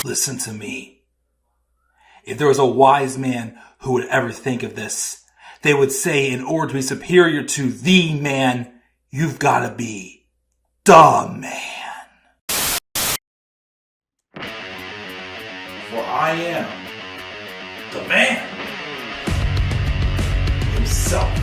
Listen to me. If there was a wise man who would ever think of this, they would say in order to be superior to the man, you've got to be the man. For I am the man himself.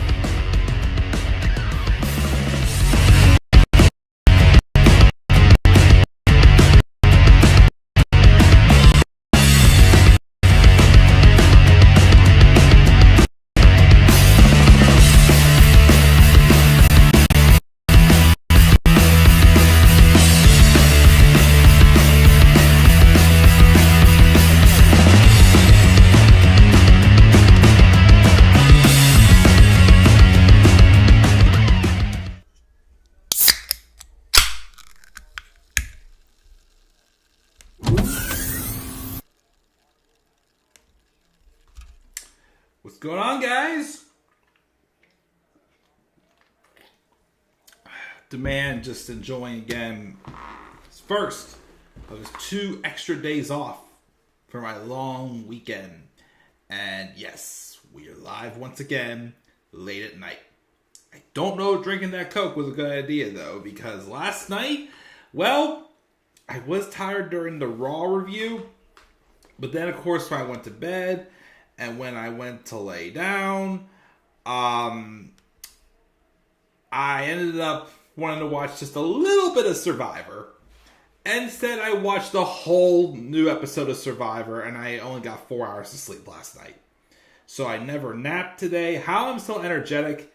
What's going on, guys? The man just enjoying again his first of his 2 extra days off for my long weekend. And yes, we are live once again late at night. I don't know if drinking that Coke was a good idea though, because last night, well, I was tired during the Raw review, but then of course when I went to bed, and when I went to lay down, I ended up wanting to watch just a little bit of Survivor. Instead, I watched the whole new episode of Survivor, and I only got 4 hours of sleep last night. So I never napped today. How I'm still energetic,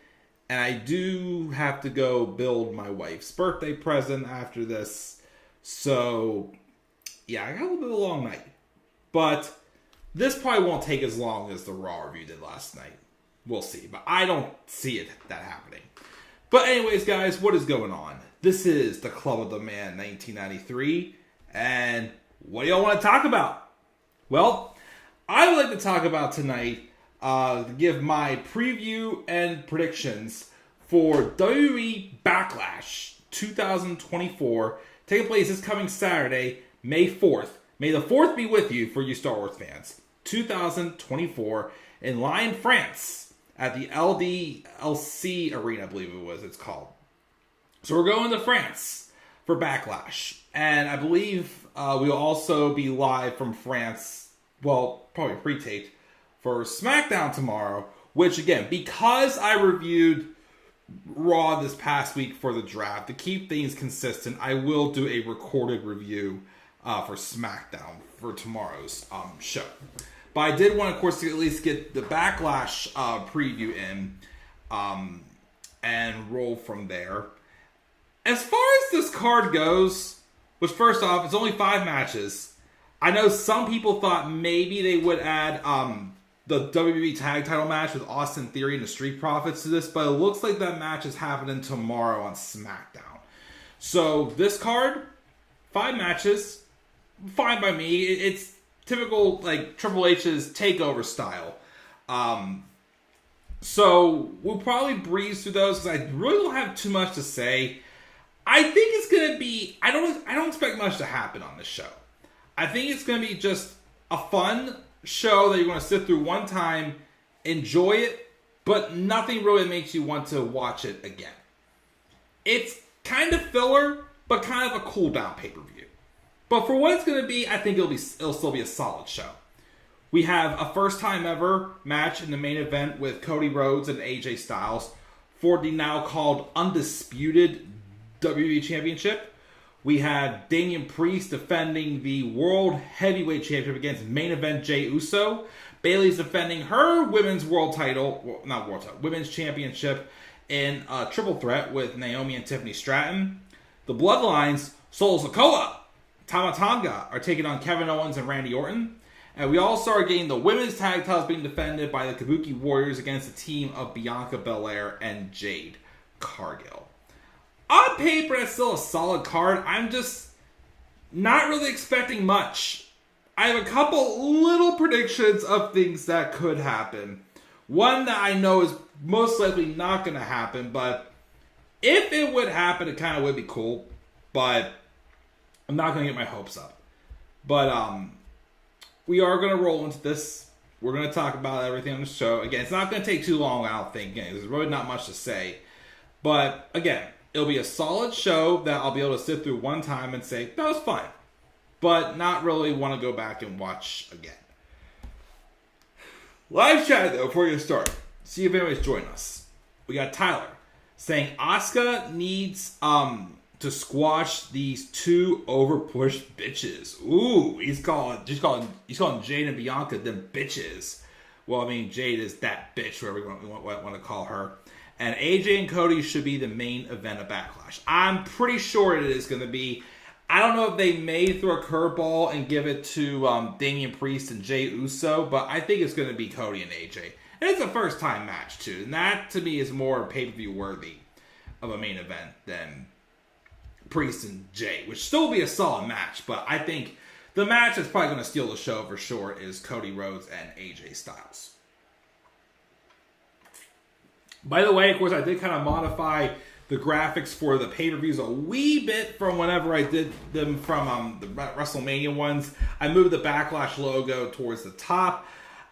and I do have to go build my wife's birthday present after this. So, yeah, I got a little bit of a long night. But this probably won't take as long as the Raw review did last night. We'll see. But I don't see that happening. But anyways, guys, what is going on? This is the Club of the Man 1993. And what do y'all want to talk about? Well, I would like to talk about tonight, give my preview and predictions for WWE Backlash 2024, taking place this coming Saturday, May 4th. May the 4th be with you for you Star Wars fans. 2024 in Lyon, France, at the LDLC Arena, I believe it's called. So we're going to France for Backlash. And I believe we'll also be live from France, well, probably pre-taped, for SmackDown tomorrow. Which, again, because I reviewed Raw this past week for the draft, to keep things consistent, I will do a recorded review for SmackDown for tomorrow's show. But I did want, of course, to at least get the Backlash preview in and roll from there. As far as this card goes, which first off, it's only 5 matches. I know some people thought maybe they would add the WWE Tag Title match with Austin Theory and the Street Profits to this, but it looks like that match is happening tomorrow on SmackDown. So this card, 5 matches, fine by me. It's typical, like, Triple H's takeover style. So we'll probably breeze through those because I really don't have too much to say. I think it's going to be, I don't expect much to happen on this show. I think it's going to be just a fun show that you're going to sit through one time, enjoy it, but nothing really makes you want to watch it again. It's kind of filler, but kind of a cool down pay-per-view. But for what it's going to be, I think it'll still be a solid show. We have a first time ever match in the main event with Cody Rhodes and AJ Styles for the now called Undisputed WWE Championship. We have Damian Priest defending the World Heavyweight Championship against main event Jey Uso. Bayley's defending her women's world title, well, not world title, women's championship in a triple threat with Naomi and Tiffany Stratton. The Bloodlines, Solo Sikoa, Tama Tonga are taking on Kevin Owens and Randy Orton. And we also are getting the women's tag titles being defended by the Kabuki Warriors against the team of Bianca, Belair, and Jade, Cargill. On paper, that's still a solid card. I'm just not really expecting much. I have a couple little predictions of things that could happen. One that I know is most likely not going to happen, but if it would happen, it kind of would be cool. But I'm not going to get my hopes up. But we are going to roll into this. We're going to talk about everything on the show. Again, it's not going to take too long, I don't think. Again, there's really not much to say. But again, it'll be a solid show that I'll be able to sit through one time and say, that was fun. But not really want to go back and watch again. Live chat, though, before you start. See if anybody's joining us. We got Tyler saying Asuka needs to squash these two overpushed bitches. Ooh, he's calling Jade and Bianca them bitches. Well, I mean, Jade is that bitch, whatever we want to call her. And AJ and Cody should be the main event of Backlash. I'm pretty sure it is going to be. I don't know if they may throw a curveball and give it to Damian Priest and Jey Uso, but I think it's going to be Cody and AJ. And it's a first-time match, too. And that, to me, is more pay-per-view worthy of a main event than Priest and Jey, which still will be a solid match. But I think the match that's probably going to steal the show for sure is Cody Rhodes and AJ Styles. By the way, of course, I did kind of modify the graphics for the pay-per-views a wee bit from whenever I did them from the WrestleMania ones. I moved the Backlash logo towards the top.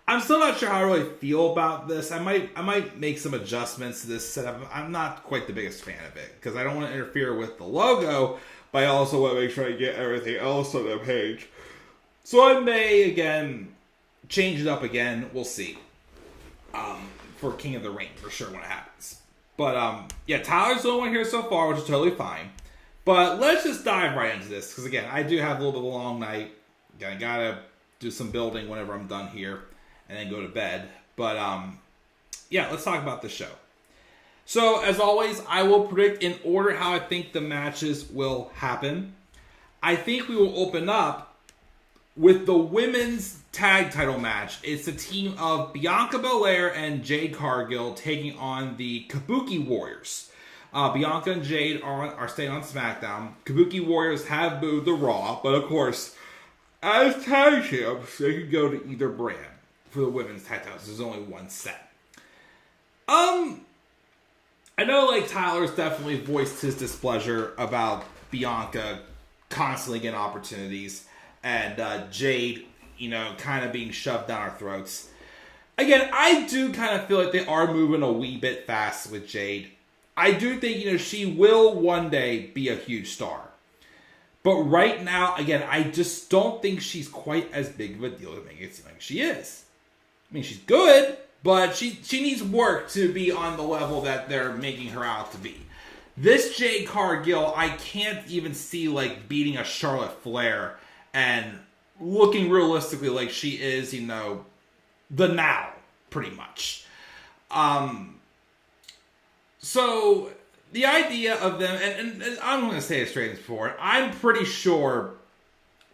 I'm still not sure how I really feel about this. I might make some adjustments to this setup. I'm not quite the biggest fan of it because I don't want to interfere with the logo, but I also want to make sure I get everything else on the page. So I may, again, change it up again. We'll see. For King of the Ring, for sure, when it happens. But, yeah, Tyler's the only one here so far, which is totally fine. But let's just dive right into this. Because, again, I do have a little bit of a long night. Again, I got to do some building whenever I'm done here. And then go to bed. But, yeah, let's talk about the show. So, as always, I will predict in order how I think the matches will happen. I think we will open up with the women's tag title match. It's a team of Bianca Belair and Jade Cargill taking on the Kabuki Warriors. Bianca and Jade are staying on SmackDown. Kabuki Warriors have moved to Raw, but of course, as tag champs, they can go to either brand for the women's tag titles. There's only one set. I know, like, Tyler's definitely voiced his displeasure about Bianca constantly getting opportunities and Jade, kind of being shoved down our throats. Again, I do kind of feel like they are moving a wee bit fast with Jade. I do think, she will one day be a huge star. But right now, again, I just don't think she's quite as big of a deal to make it seem like she is. I mean, she's good, but she needs work to be on the level that they're making her out to be. This Jade Cargill, I can't even see, like, beating a Charlotte Flair and looking realistically like she is, the now, pretty much. So, the idea of them, and I'm going to say it straight as before, I'm pretty sure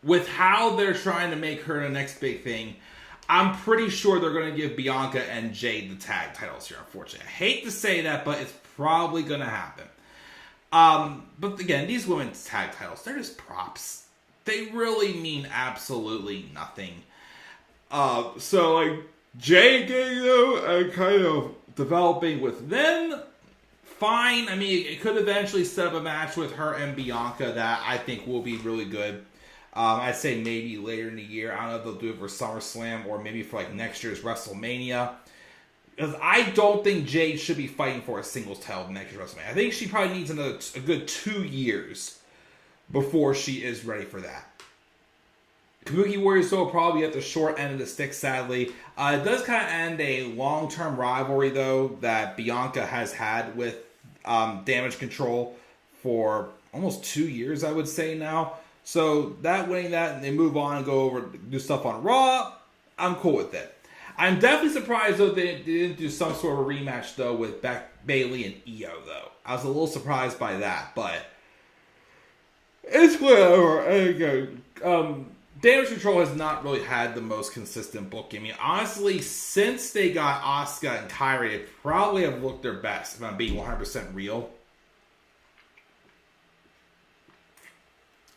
with how they're trying to make her the next big thing, I'm pretty sure they're going to give Bianca and Jade the tag titles here, unfortunately. I hate to say that, but it's probably going to happen. But again, these women's tag titles, they're just props. They really mean absolutely nothing. So, like, Jade getting them and kind of developing with them, fine. I mean, it could eventually set up a match with her and Bianca that I think will be really good. I'd say maybe later in the year. I don't know if they'll do it for SummerSlam or maybe for, like, next year's WrestleMania. Because I don't think Jade should be fighting for a singles title next year's WrestleMania. I think she probably needs a good 2 years before she is ready for that. Kabuki Warriors, though, will probably be at the short end of the stick, sadly. It does kind of end a long-term rivalry, though, that Bianca has had with Damage Control for almost 2 years, I would say now. So, winning that, and they move on and go over, do stuff on Raw, I'm cool with it. I'm definitely surprised, though, they didn't do some sort of a rematch, though, with Bayley and Io, though. I was a little surprised by that, but it's whatever. And again, Damage Control has not really had the most consistent booking. I mean, honestly, since they got Asuka and Kairi, they probably have looked their best, if I'm being 100% real.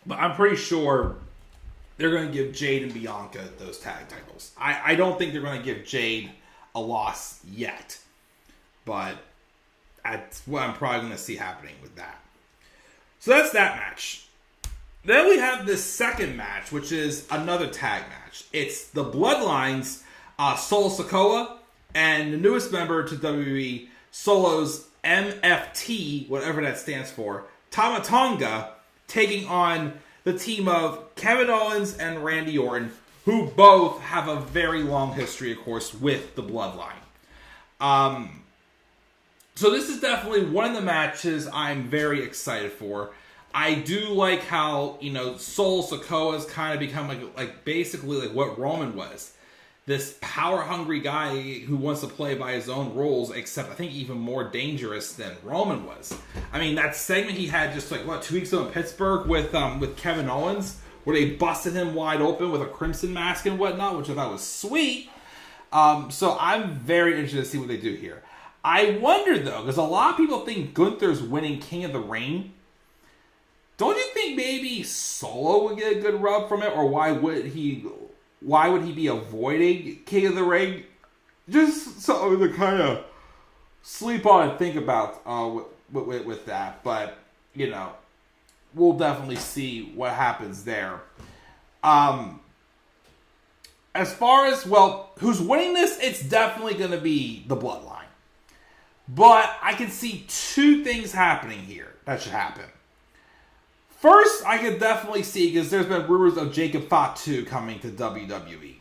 But I'm pretty sure they're going to give Jade and Bianca those tag titles. I don't think they're going to give Jade a loss yet. But that's what I'm probably going to see happening with that. So that's that match. Then we have this second match, which is another tag match. It's the Bloodlines, Solo Sikoa, and the newest member to WWE, Solo's MFT, whatever that stands for, Tama Tonga, taking on the team of Kevin Owens and Randy Orton, who both have a very long history, of course, with the Bloodline. So this is definitely one of the matches I'm very excited for. I do like how, Solo Sikoa has kind of become like basically like what Roman was. This power-hungry guy who wants to play by his own rules, except I think even more dangerous than Roman was. I mean, that segment he had just 2 weeks ago in Pittsburgh with Kevin Owens, where they busted him wide open with a crimson mask and whatnot, which I thought was sweet. So I'm very interested to see what they do here. I wonder, though, because a lot of people think Gunther's winning King of the Ring. Don't you think maybe Solo would get a good rub from it? Or why would he be avoiding King of the Ring? Just something to kind of sleep on and think about with that. But, we'll definitely see what happens there. As far as, who's winning this? It's definitely going to be the Bloodline. But I can see two things happening here that should happen. First, I could definitely see, because there's been rumors of Jacob Fatu coming to WWE.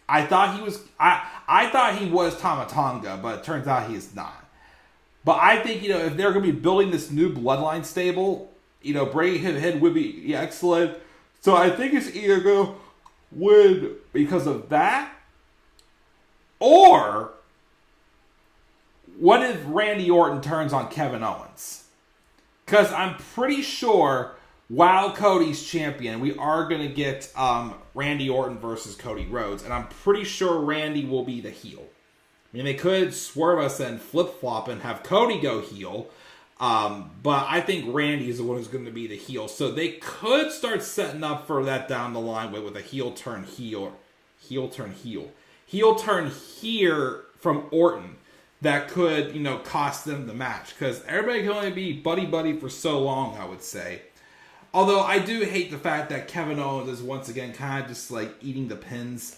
I thought he was Tama Tonga, but it turns out he is not. But I think, if they're going to be building this new Bloodline stable, bringing him in would be excellent. So I think it's either going to win because of that, or what if Randy Orton turns on Kevin Owens? Because I'm pretty sure while Cody's champion, we are going to get Randy Orton versus Cody Rhodes. And I'm pretty sure Randy will be the heel. I mean, they could swerve us and flip-flop and have Cody go heel. But I think Randy is the one who's going to be the heel. So they could start setting up for that down the line with a heel turn heel. Heel turn heel. Heel turn here from Orton. That could, cost them the match. Because everybody can only be buddy-buddy for so long, I would say. Although I do hate the fact that Kevin Owens is once again kind of just eating the pins.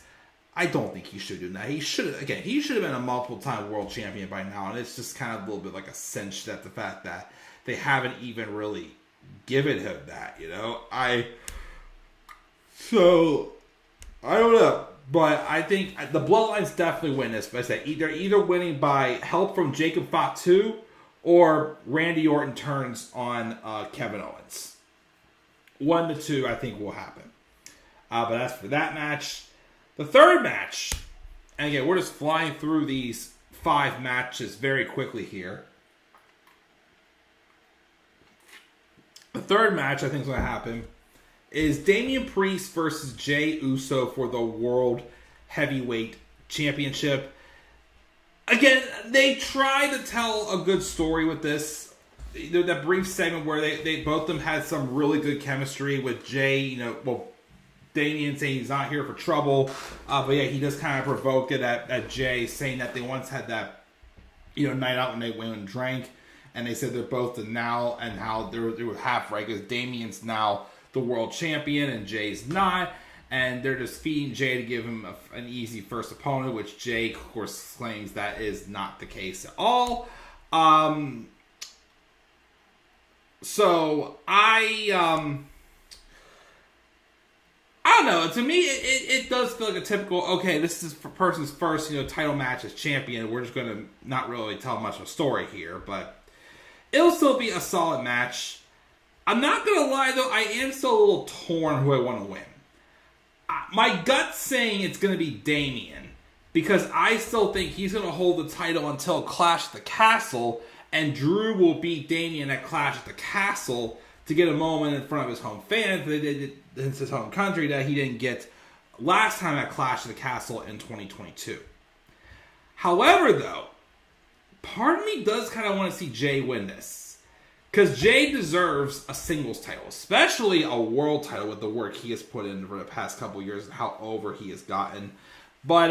I don't think he should do that. He should have been a multiple-time world champion by now. And it's just kind of a little bit like a cinch that the fact that they haven't even really given him that, I don't know. But I think the Bloodlines definitely win this. But I say they're either winning by help from Jacob Fatu or Randy Orton turns on Kevin Owens. 1 to 2, I think, will happen. But that's for that match. The third match, and again, we're just flying through these 5 matches very quickly here. The third match I think is going to happen is Damian Priest versus Jey Uso for the World Heavyweight Championship. Again, they try to tell a good story with this. That brief segment where they both of them had some really good chemistry with Jey, Damian saying he's not here for trouble. But yeah, he does kind of provoke it at Jey, saying that they once had that, night out when they went and drank. And they said they're both the now, and how they were half right, because Damian's now the world champion and Jay's not. And they're just feeding Jey to give him an easy first opponent, which Jey, of course, claims that is not the case at all. So I don't know. To me, it does feel like a typical, okay, this is for person's first, title match as champion. We're just going to not really tell much of a story here, but it'll still be a solid match. I'm not going to lie, though, I am still a little torn who I want to win. My gut's saying it's going to be Damian, because I still think he's going to hold the title until Clash at the Castle, and Drew will beat Damian at Clash at the Castle to get a moment in front of his home fans, his home country, that he didn't get last time at Clash at the Castle in 2022. However, though, part of me does kind of want to see Jey win this. Because Jey deserves a singles title, especially a world title with the work he has put in for the past couple of years and how over he has gotten. But,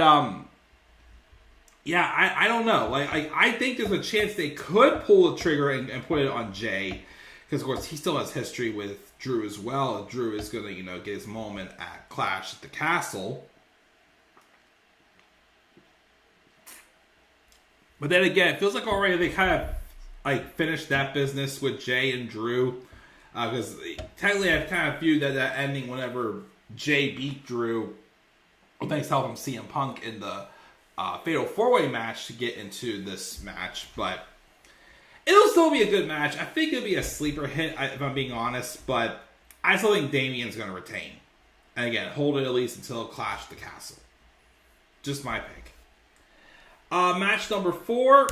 yeah, I don't know. I think there's a chance they could pull the trigger and put it on Jey. Because, of course, he still has history with Drew as well. Drew is going to, get his moment at Clash at the Castle. But then again, it feels like already they kind of finished that business with Jay and Drew. Because technically I kind of viewed that ending whenever Jay beat Drew. Thanks to help him CM Punk in the Fatal 4-Way match to get into this match. But it'll still be a good match. I think it'll be a sleeper hit, if I'm being honest. But I still think Damian's going to retain. And again, hold it at least until Clash at the Castle. Just my pick. Match number 4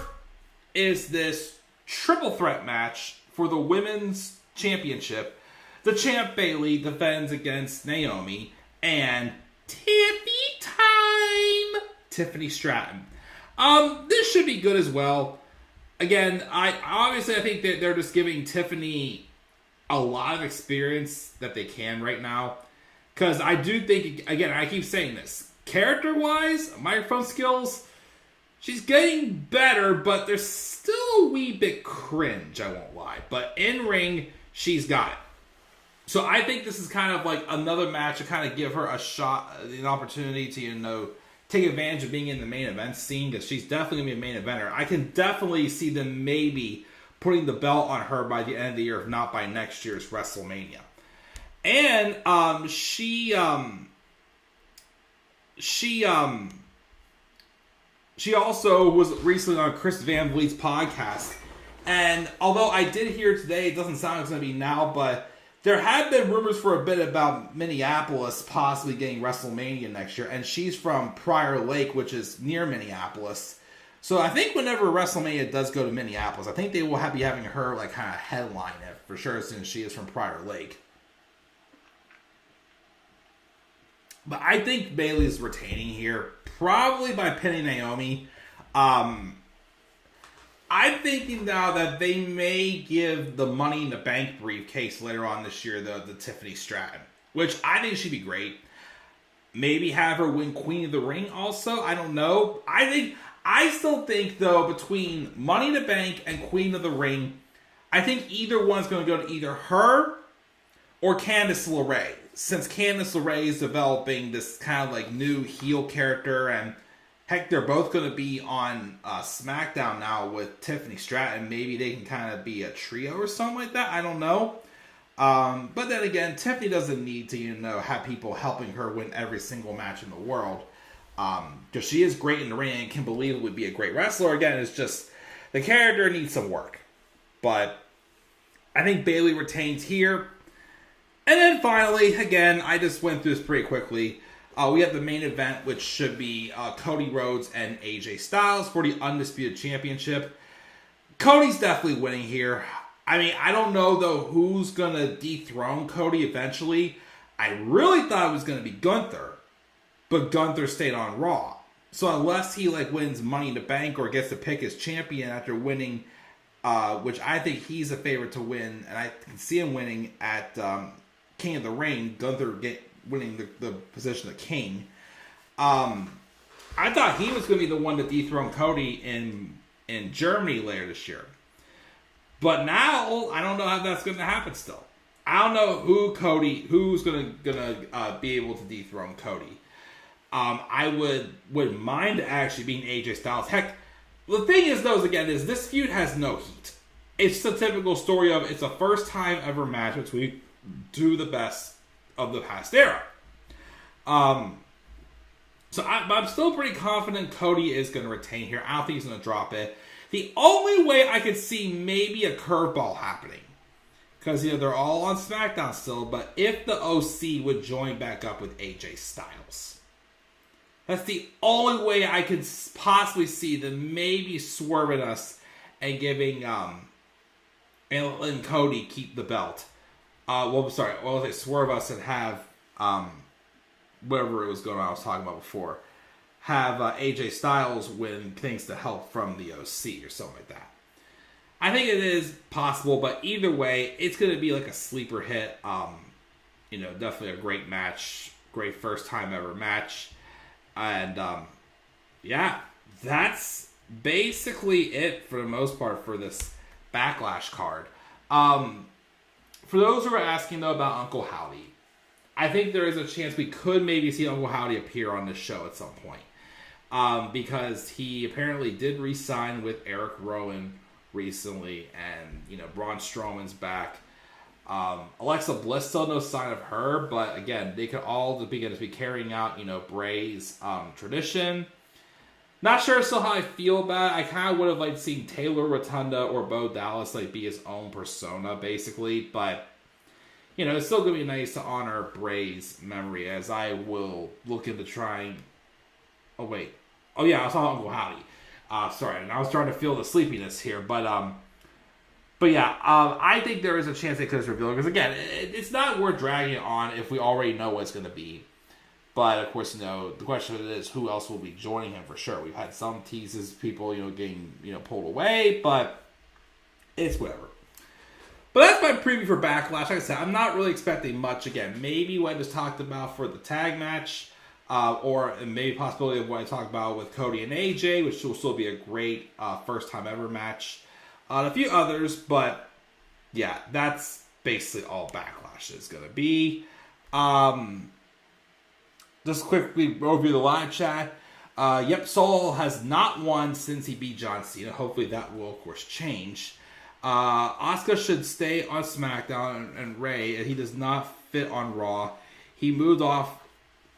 is this triple threat match for the Women's Championship. The champ Bayley defends against Naomi and Tiffany Stratton. This should be good as well. Again, I think that they're just giving Tiffany a lot of experience that they can right now. Because I do think, again, I keep saying this, character-wise, microphone skills, she's getting better, but there's still a wee bit cringe, I won't lie. But in-ring, she's got it. So I think this is kind of like another match to kind of give her a shot, an opportunity to, take advantage of being in the main event scene, because she's definitely going to be a main eventer. I can definitely see them maybe putting the belt on her by the end of the year, if not by next year's WrestleMania. And she also was recently on Chris Van Vliet's podcast. And although I did hear today, it doesn't sound like it's going to be now, but there have been rumors for a bit about Minneapolis possibly getting WrestleMania next year. And she's from Prior Lake, which is near Minneapolis. So I think whenever WrestleMania does go to Minneapolis, I think they will be having her kind of headline it for sure, since she is from Prior Lake. But I think Bayley's retaining here, probably by pinning Naomi. I'm thinking now that they may give the Money in the Bank briefcase later on this year the Tiffany Stratton, which I think should be great. Maybe have her win Queen of the Ring also. I don't know. I still think, though, between Money in the Bank and Queen of the Ring, I think either one's going to go to either her or Candice LeRae. Since Candice LeRae is developing this kind of new heel character, and heck, they're both going to be on SmackDown now with Tiffany Stratton. Maybe they can kind of be a trio or something like that. I don't know. But then again, Tiffany doesn't need to, have people helping her win every single match in the world. Because she is great in the ring and can believe it would be a great wrestler. Again, it's just the character needs some work. But I think Bayley retains here. And then finally, again, I just went through this pretty quickly. We have the main event, which should be Cody Rhodes and AJ Styles for the Undisputed Championship. Cody's definitely winning here. I mean, I don't know, though, who's going to dethrone Cody eventually. I really thought it was going to be Gunther, but Gunther stayed on Raw. So unless he wins Money in the Bank or gets to pick his champion after winning, which I think he's a favorite to win, and I can see him winning at King of the Ring, Gunther winning the position of King. I thought he was going to be the one to dethrone Cody in Germany later this year. But now, I don't know how that's going to happen still. I don't know who's going to be able to dethrone Cody. I wouldn't mind actually being AJ Styles. Heck, the thing is, though, is this feud has no heat. It's the typical story of it's a first time ever match between two of the best of the past era. So I'm still pretty confident Cody is going to retain here. I don't think he's going to drop it. The only way I could see maybe a curveball happening, because they're all on SmackDown still, but if the OC would join back up with AJ Styles. That's the only way I could possibly see them maybe swerving us and giving and Cody keep the belt. They swerve us and have whatever it was going on I was talking about before. Have AJ Styles win things to help from the OC or something like that. I think it is possible, but either way, it's going to be like a sleeper hit. Definitely a great match. Great first time ever match. And, that's basically it for the most part for this Backlash card. for those who are asking, though, about Uncle Howdy, I think there is a chance we could maybe see Uncle Howdy appear on this show at some point. Because he apparently did re-sign with Eric Rowan recently, and, you know, Braun Strowman's back. Alexa Bliss, still no sign of her, but again, they could all begin to be carrying out, you know, Bray's tradition. Not sure still how I feel about it. I kind of would have liked seeing Taylor Rotunda or Bo Dallas like be his own persona, basically, but you know, it's still going to be nice to honor Bray's memory, as I will look into trying... Oh, wait. Oh, yeah, I saw Uncle Howdy. Sorry, and I was trying to feel the sleepiness here, but yeah, I think there is a chance they could have revealed it, because again, it's not worth dragging it on if we already know what it's going to be. But of course, you know, the question is who else will be joining him for sure. We've had some teases, people, you know, getting, you know, pulled away, but it's whatever. But that's my preview for Backlash. Like I said, I'm not really expecting much. Again, maybe what I just talked about for the tag match, or maybe possibility of what I talked about with Cody and AJ, which will still be a great first time ever match. A few others, but yeah, that's basically all Backlash is going to be. Just quickly review the live chat. Yep, Solo has not won since he beat John Cena. Hopefully that will, of course, change. Asuka should stay on SmackDown, and Ray, he does not fit on Raw. He moved off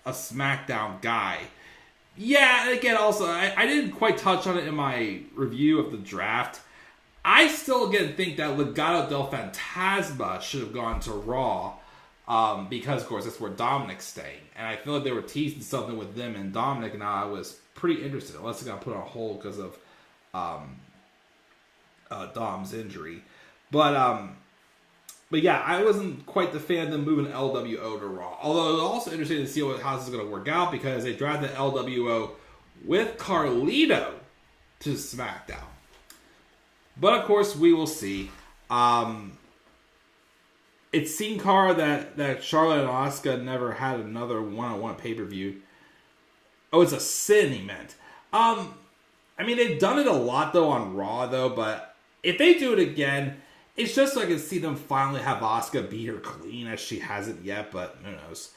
a SmackDown guy. Yeah, and again, also, I didn't quite touch on it in my review of the draft. I still, again, think that Legado del Fantasma should have gone to Raw. Because, of course, that's where Dominic's staying. And I feel like they were teasing something with them and Dominic, and I was pretty interested. Unless it got put on hold because of Dom's injury. But yeah, I wasn't quite the fan of them moving LWO to Raw. Although it was also interesting to see how this is going to work out, because they drafted LWO with Carlito to SmackDown. But, of course, we will see. It seemed, Cara, that Charlotte and Asuka never had another one-on-one pay-per-view. Oh, it's a sin, he meant. I mean, they've done it a lot, though, on Raw, though, but if they do it again, it's just so I can see them finally have Asuka beat her clean, as she hasn't yet, but who knows.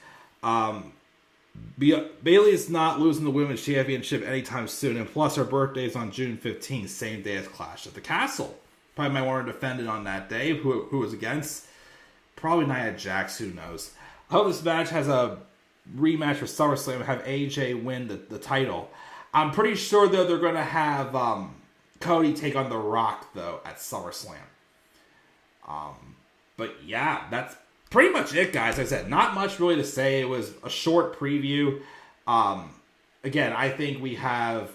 Bayley is not losing the Women's Championship anytime soon, and plus her birthday is on June 15th, same day as Clash at the Castle. Probably might want to defend it on that day. Who was against? Probably Nia Jax, who knows. I hope this match has a rematch for SummerSlam and have AJ win the title. I'm pretty sure, though, they're going to have Cody take on The Rock, though, at SummerSlam. But yeah, that's pretty much it, guys. Like I said, not much really to say. It was a short preview. Again, I think we have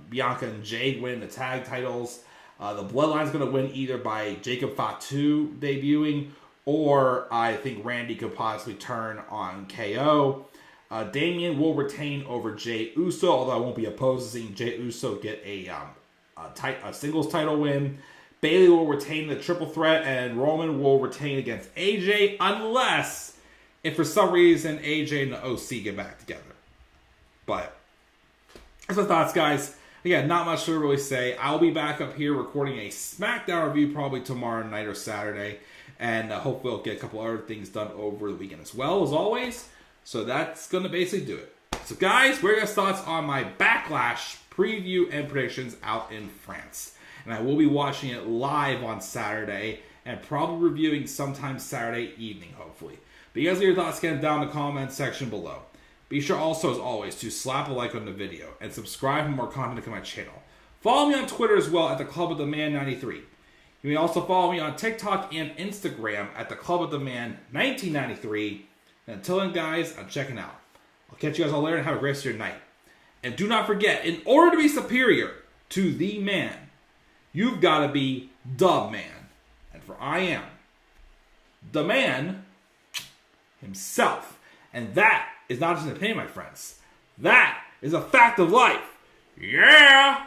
Bianca and Jade win the tag titles. The Bloodline's going to win either by Jacob Fatu debuting, or I think Randy could possibly turn on KO. Damian will retain over Jey Uso, although I won't be opposed to seeing Jey Uso get a singles title win. Bayley will retain the triple threat, and Roman will retain against AJ, unless if for some reason AJ and the OC get back together. But that's my thoughts, guys. Again, not much to really say. I'll be back up here recording a SmackDown review probably tomorrow night or Saturday. And hopefully we'll get a couple other things done over the weekend as well, as always. So that's going to basically do it. So guys, what are your thoughts on my Backlash preview and predictions out in France? And I will be watching it live on Saturday and probably reviewing sometime Saturday evening, hopefully. But you guys leave your thoughts again down in the comment section below. Be sure also, as always, to slap a like on the video and subscribe for more content to my channel. Follow me on Twitter as well at the Club of the Man 93. You may also follow me on TikTok and Instagram at the Club of the Man 1993. And until then, guys, I'm checking out. I'll catch you guys all later and have a great rest of your night. And do not forget, in order to be superior to the man, you've got to be the man. And for I am the man himself. And that is not just an opinion, my friends. That is a fact of life. Yeah!